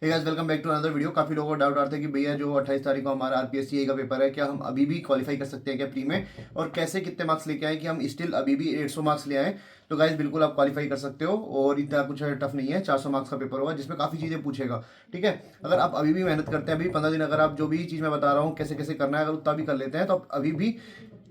Hey guys, welcome back to another video. काफ़ी लोगों को डाउट आता है कि भैया जो 28 तारीख को हमारा आरपीएससी का पेपर है, क्या हम अभी भी क्वालिफाई कर सकते हैं क्या प्री में, और कैसे कितने मार्क्स लेके आए कि हम स्टिल अभी भी 150 मार्क्स ले आए। तो गाइस बिल्कुल आप क्वालिफाई कर सकते हो और इतना कुछ टफ नहीं है। 400 मार्क्स का पेपर होगा जिसमें काफ़ी चीज़ें पूछेगा। ठीक है, अगर आप अभी भी मेहनत करते हैं, अभी 15 दिन अगर आप जो भी चीज़ मैं बता रहा हूँ कैसे कैसे करना है, अगर उतना भी कर लेते हैं तो आप अभी भी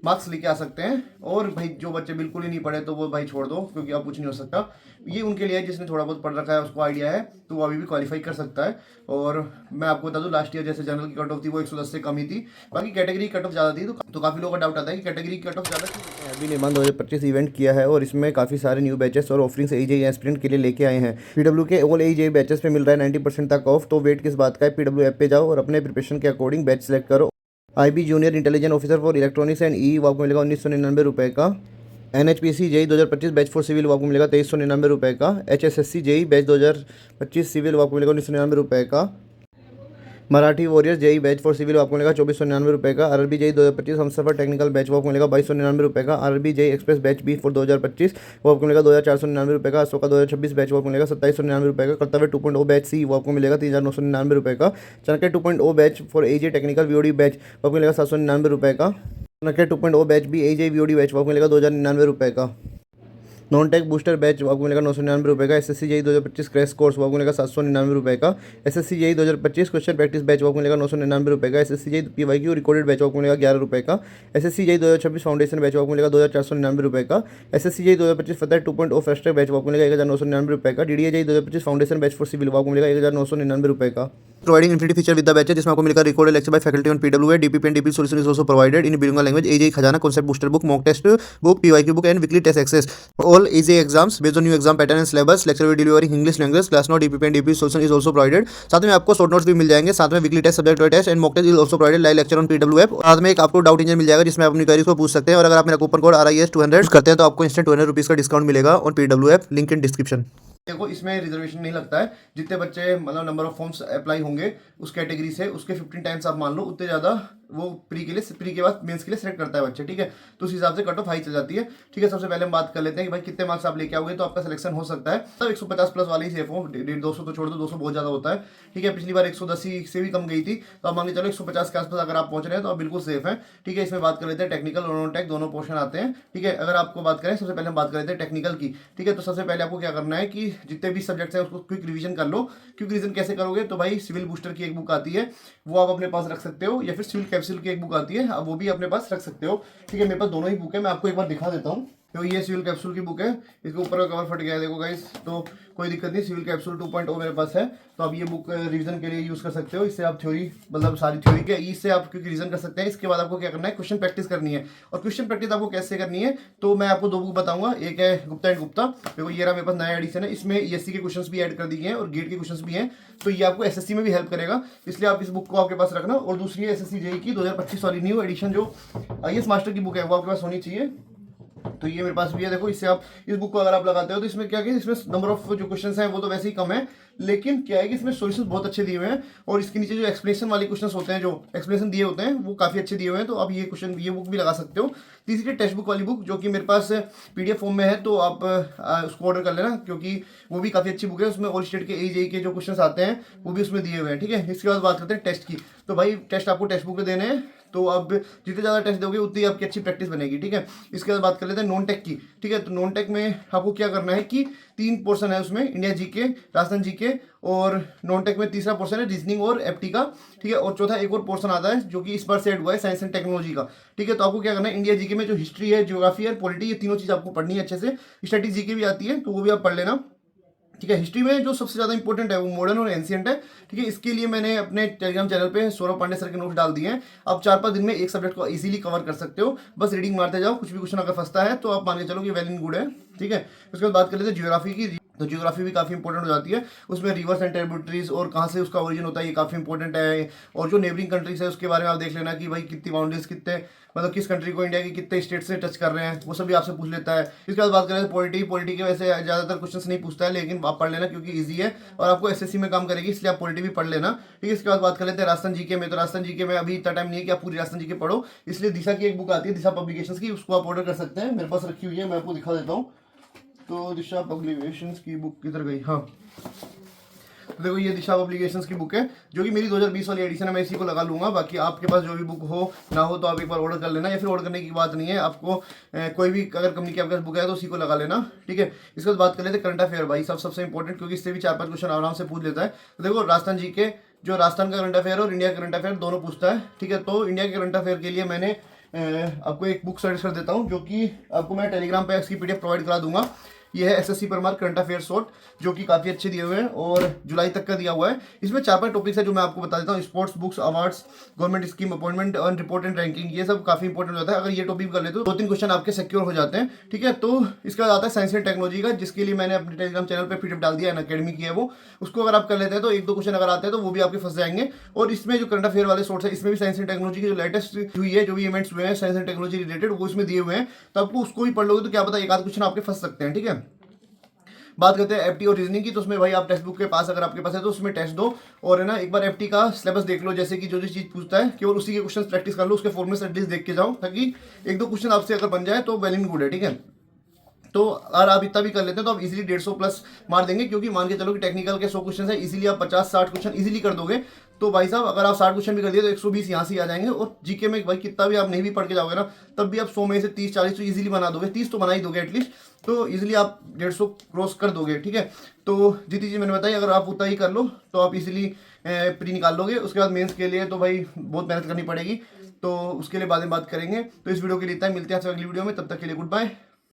मार्क्स लेके आ सकते हैं। और भाई जो बच्चे बिल्कुल ही नहीं पढ़े तो वो भाई छोड़ दो, क्योंकि अब कुछ नहीं हो सकता। ये उनके लिए है जिसने थोड़ा बहुत पढ़ रखा है, उसको आइडिया है, तो वो अभी भी क्वालिफाई कर सकता है। और मैं आपको बता दूं, लास्ट ईयर जैसे जनरल की कट ऑफ थी वो 110 से कम ही थी, बाकी कैटेगरी की कट ऑफ ज़्यादा थी। तो काफ़ी लोगों का डाउट आता है कि कैटेगरी की कट ऑफ ज़्यादा क्यों। अभी निर्माण 2025 इवेंट किया है और इसमें काफ़ी सारे न्यू बैचेस और ऑफरिंग्स एजेई एस्पिरेंट के लिए लेके आए हैं। पीडब्ल्यू के ऑल एजेई बैचेस पे मिल रहा है 90% तक ऑफ। तो वेट किस बात का है, पीडब्ल्यू ऐप पे जाओ और अपने प्रिपरेशन के अकॉर्डिंग बैच सेलेक्ट करो। IB junior intelligent officer for electronics and E वो आपको मिलेगा 1999 का। NHPC JE 2025 batch for civil वो आपको मिलेगा 2399 का। HSSC जेई बैच 2025 सिविल वो आपको मिलेगा 1999 का। Marathi warriors JE batch for civil आपको मिलेगा 2499 का। RRB जेई 2025 हम सफर टेक्निकल बैच वो आपको मिलेगा 2299 का। RRB JE express batch B for 2025 वो आपको मिलेगा 2499 का। अशोका 2026 बैच वो आपको मिलेगा 2799 का। कर्तव्य 2.0 बैच सी वो आपको मिलेगा 3999 का। Chanakya 2.0 batch for AJ technical VOD batch वो आपको मिलेगा 799 का। चाणक्य 2.0 बैच भी एजे VOD बैच वो आपको मिलेगा 2099 का। नॉन टेक बूस्टर बैच आपको मिलेगा 999 का। SSC जेई 2025 क्रैश कोर्स वो आपको मिलेगा 799 का। SSC JE 2025 question practice batch वो आपको मिलेगा 999 का। SSC JE PYQ recorded batch वो आपको मिलेगा 11 का। SSC जेई 2026 फाउंडेशन बैच वो आपको मिलेगा 2499 का। SSC JE 2025 Fateh 2.0 first batch वो आपको मिलेगा 1999 का। DDA JE 2025 foundation batch for civil वो आपको मिलेगा 1999 का। Providing infinity feature with the batch जिसमें आपको मिलेगा recorded lecture by faculty on PWA DPP and DP solution is also provided in bilingual language. AJ खजाना concept booster book mock test book PYQ बुक and weekly test access all AJ exams based on new exam pattern and syllabus. Lecture video delivering English language class note DPP and DP solution is also provided. साथ में आपको short notes भी मिल जाएंगे, साथ में weekly test subject test and mock test is also provided. Live lecture on PWA app. साथ में एक आपको डाउट इंजन मिल जाएगा जिसमें आप अपनी क्वेरीज को पूछ सकते हैं। और अगर आप मेरा कूपन कोड RIS 200 करते हैं तो आपको इंस्टेंट 200 रुपीज़ का डिस्काउंट मिलेगा on PWA app, link in description. देखो, इसमें रिजर्वेशन नहीं लगता है। जितने बच्चे मतलब नंबर ऑफ फॉर्म्स अप्लाई होंगे उस कैटेगरी से, उसके 15 टाइम्स आप मान लो, उतने ज़्यादा वो प्री के बाद मेंस के लिए सेलेक्ट करता है बच्चे। ठीक है, तो उस हिसाब से कट ऑफ हाई चल जाती है। ठीक है, सबसे पहले हम बात कर लेते हैं कि भाई कितने मार्क्स आप लेके आओगे तो आपका सिलेक्शन हो सकता है। तब 150 प्लस वाले ही सेफ हो, 200 तो छोड़ दो, 200 बहुत ज़्यादा होता है। ठीक है, पिछली बार 110 से भी कम गई थी, तो आप मान के चलो 150 के आसपास अगर आप पहुंच रहे हैं तो आप बिल्कुल सेफ हैं। ठीक है, इसमें बात कर लेते हैं टेक्निकल और नॉन टेक दोनों पोर्शन आते हैं। ठीक है, अगर आपको बात करें, सबसे पहले हम बात कर लेते हैं टेक्निकल की। ठीक है, तो सबसे पहले आपको क्या करना है कि जितने भी सब्जेक्ट्स हैं उसको क्विक रिवीजन कर लो। क्विक रिवीजन कैसे करोगे, तो भाई सिविल बूस्टर की एक बुक आती है, वो आप अपने पास रख सकते हो, या फिर सिविल कैप्सूल की एक बुक आती है, अब वो भी अपने पास रख सकते हो। ठीक है, मेरे पास दोनों ही बुक है, मैं आपको एक बार दिखा देता हूँ। तो ये सिविल कैप्सूल की बुक है, इसके ऊपर का कवर फट गया है, देखो गाइस, तो कोई दिक्कत नहीं। सिविल कैप्सूल 2.0 मेरे पास है, तो आप ये बुक रिवीजन के लिए यूज कर सकते हो। इससे आप थ्योरी मतलब सारी थ्योरी के इससे आप क्योंकि रिवीजन कर सकते हैं। इसके बाद आपको क्या करना है, क्वेश्चन प्रैक्टिस करनी है। और क्वेश्चन प्रैक्टिस आपको कैसे करनी है, तो मैं आपको दो बुक बताऊंगा। एक है गुप्ता एंड गुप्ता, देखो ये रहा मेरे पास नया एडिशन है, इसमें ESC के क्वेश्चन भी ऐड कर दिए हैं और गेट के क्वेश्चन भी हैं, तो ये आपको SSC में भी हेल्प करेगा, इसलिए आप इस बुक को आपके पास रखना। और दूसरी है SSC जेई की 2025 वाली न्यू एडिशन, जो IAS मास्टर की बुक है, वो आपके पास होनी चाहिए। तो ये मेरे पास भी है, देखो इससे आप इस बुक को अगर आप लगाते हो तो इसमें क्या है, इसमें नंबर ऑफ जो क्वेश्चंस हैं वो तो वैसे ही कम है, लेकिन क्या है कि इसमें सॉल्यूशंस बहुत अच्छे दिए हुए हैं। और इसके नीचे जो एक्सप्लेनेशन वाले क्वेश्चंस होते हैं, जो एक्सप्लेनेशन दिए होते हैं, वो काफ़ी अच्छे दिए हुए हैं, तो आप ये बुक भी लगा सकते हो। तीसरी टेक्स्ट बुक वाली बुक, जो कि मेरे पास PDF फॉर्म में है, तो आप उसको ऑर्डर कर लेना, क्योंकि वो भी काफ़ी अच्छी बुक है। उसमें ऑल स्टेट के AJE के जो क्वेश्चन आते हैं वो भी उसमें दिए हुए हैं। ठीक है, इसके बाद बात करते हैं टेस्ट की। तो भाई टेस्ट आपको टेक्स्ट बुक में देने हैं, तो अब जितने ज़्यादा टेस्ट दोगे उतनी आपकी अच्छी प्रैक्टिस बनेगी। ठीक है, इसके बाद बात कर लेते हैं नॉन टेक की। ठीक है, तो नॉन टेक में आपको क्या करना है कि 3 पोर्शन है उसमें, इंडिया GK, राजस्थान GK, और नॉन टेक में तीसरा पोर्शन है रीजनिंग और FT का। ठीक है, और चौथा एक और पोर्शन आता है जो कि इस बार से ऐड हुआ है, साइंस एंड टेक्नोलॉजी का। ठीक है, तो आपको क्या करना है, इंडिया GK में जो हिस्ट्री है, ज्योग्राफी है, पॉलिटी, ये तीनों चीज़ आपको पढ़नी है अच्छे से। स्टैटिक GK भी आती है, तो वो भी आप पढ़ लेना। ठीक है, हिस्ट्री में जो सबसे ज़्यादा इंपॉर्टेंट है वो मॉडर्न और एंशिएंट है। ठीक है, इसके लिए मैंने अपने टेलीग्राम चैनल पे सौरभ पांडे सर के नोट्स डाल दिए हैं। आप 4-5 दिन में एक सब्जेक्ट को इजीली कवर कर सकते हो, बस रीडिंग मारते जाओ, कुछ भी क्वेश्चन अगर फंसता है तो आप मान के चलो कि वेल एंड गुड है। ठीक है, उसके बाद बात कर लेते हैं ज्योग्राफी की। तो ज्योग्राफी भी काफ़ी इंपॉर्टेंट हो जाती है, उसमें रिवर्स एंड ट्रिब्यूटरीज और कहाँ से उसका ओरिजिन होता है, ये काफ़ी इंपॉर्टेंट है। और जो नेबरिंग कंट्रीज है उसके बारे में आप देख लेना कि भाई कितनी बाउंड्रीज, कितने मतलब किस कंट्री को इंडिया के कितने स्टेट से टच कर रहे हैं, वो सभी आपसे पूछ लेता है। इसके बाद बात करें पॉलिटी के वैसे ज़्यादातर क्वेश्चन नहीं पूछता है, लेकिन आप पढ़ लेना क्योंकि ईजी है और आपको SSC में काम करेगी, इसलिए आप पॉलिटी भी पढ़ लेना। ठीक है, इसके बाद बात कर लेते हैं राजस्थान GK में। तो राजस्थान GK में अभी इतना टाइम नहीं है कि आप पूरी राजस्थान GK पढ़ो, इसलिए दिशा की एक बुक आती है, दिशा पब्लिकेशंस की, उसको आप ऑर्डर कर सकते हैं, मेरे पास रखी हुई है, मैं आपको दिखा देता हूँ। तो दिशा पब्लिकेशंस की बुक किधर गई, हाँ, तो देखो ये दिशा पब्लिकेशंस की बुक है, जो कि मेरी 2020 वाली एडिशन है, मैं इसी को लगा लूंगा। बाकी आपके पास जो भी बुक हो ना हो तो आप एक बार ऑर्डर कर लेना, या फिर ऑर्डर करने की बात नहीं है, आपको कोई भी अगर कंपनी की आपके पास बुक है तो उसी को लगा लेना, ठीक है। इसके बाद बात कर लेते हैं करंट अफेयर, भाई सबसे इंपॉर्टेंट, क्योंकि इससे भी 4-5 क्वेश्चन आराम से पूछ लेता है। तो देखो राजस्थान जी के जो राजस्थान का करंट अफेयर और इंडिया करंट अफेयर दोनों पूछता है, ठीक है। तो इंडिया के करंट अफेयर के लिए मैंने आपको एक बुक सजेस्ट कर देता हूँ, जो कि आपको मैं टेलीग्राम पे इसकी पीडीएफ प्रोवाइड करा दूंगा। ये है SSC Parmar current affair short, जो कि काफी अच्छे दिए हुए हैं और जुलाई तक का दिया हुआ है। इसमें 4-5 टॉपिक्स है जो मैं आपको बता देता हूँ, sports, books, awards, government scheme, appointment, earn report and ranking, ये सब काफी इंपॉर्टेंट होता है। अगर ये टॉपिक कर लेते हो 2-3 क्वेश्चन आपके सिक्योर हो जाते हैं, ठीक है। तो इसके बाद आता है साइंस एंड टेक्नोलॉजी का, जिसके लिए मैंने अपने टेलीग्राम चैनल पर पीडीएफ डाल दिया है, अकेडमी की है वो। उसको अगर आप कर लेते हैं तो 1-2 क्वेश्चन अगर आते हैं तो वो भी आपके फंस जाएंगे। और इसमें जो करंट अफेयर वाले सोर्स है, इसमें भी साइंस एंड टेक्नोलॉजी की जो लेटेस्ट हुई है, जो भी इवेंट्स हुए हैं साइंस एंड टेक्नोलॉजी रिलेटेड, वो इसमें दिए हुए हैं। तो आपको उसको ही पढ़ लोगे तो क्या पता एक आध क्वेश्चन आपके फंस सकते हैं, ठीक है। बात करते हैं एफटी और रीजनिंग की, तो उसमें भाई आप टेक्स्ट बुक के पास अगर आपके पास है तो उसमें टेस्ट दो, और है ना एक बार एफटी का सिलेबस देख लो, जैसे कि जो चीज पूछता है केवल उसी के क्वेश्चन प्रैक्टिस कर लो, उसके फॉर्मेट एटलीस्ट देख के जाओ, ताकि 1-2 क्वेश्चन आपसे अगर बन जाए तो वेल एंड गुड है, ठीक है। तो अगर आप इतना भी कर लेते हैं तो आप इजीली 150 प्लस मार देंगे, क्योंकि मान के चलो कि टेक्निकल के 100 क्वेश्चन है, इजीली आप 50-60 क्वेश्चन इजीली कर दोगे। तो भाई साहब अगर आप 60 क्वेश्चन भी कर दिए तो 120 यहाँ से आ जाएंगे। और जीके में भाई कितना भी आप नहीं भी पढ़ के जाओगे ना, तब भी आप 100 में से 30-40 तो इजीली बना दोगे, 30 तो बना ही दोगे एटलीस्ट। तो इजीली आप 150 क्रॉस कर दोगे, ठीक है। तो जितनी चीज़ मैंने बताई अगर आप उतना ही कर लो तो आप इजीली प्री निकाल लोगे। उसके बाद मेंस के लिए तो भाई बहुत मेहनत करनी पड़ेगी, तो उसके लिए बाद में बात करेंगे। तो इस वीडियो के लिए इतना ही, मिलते हैं आपसे अगली वीडियो में, तब तक के लिए गुड बाय।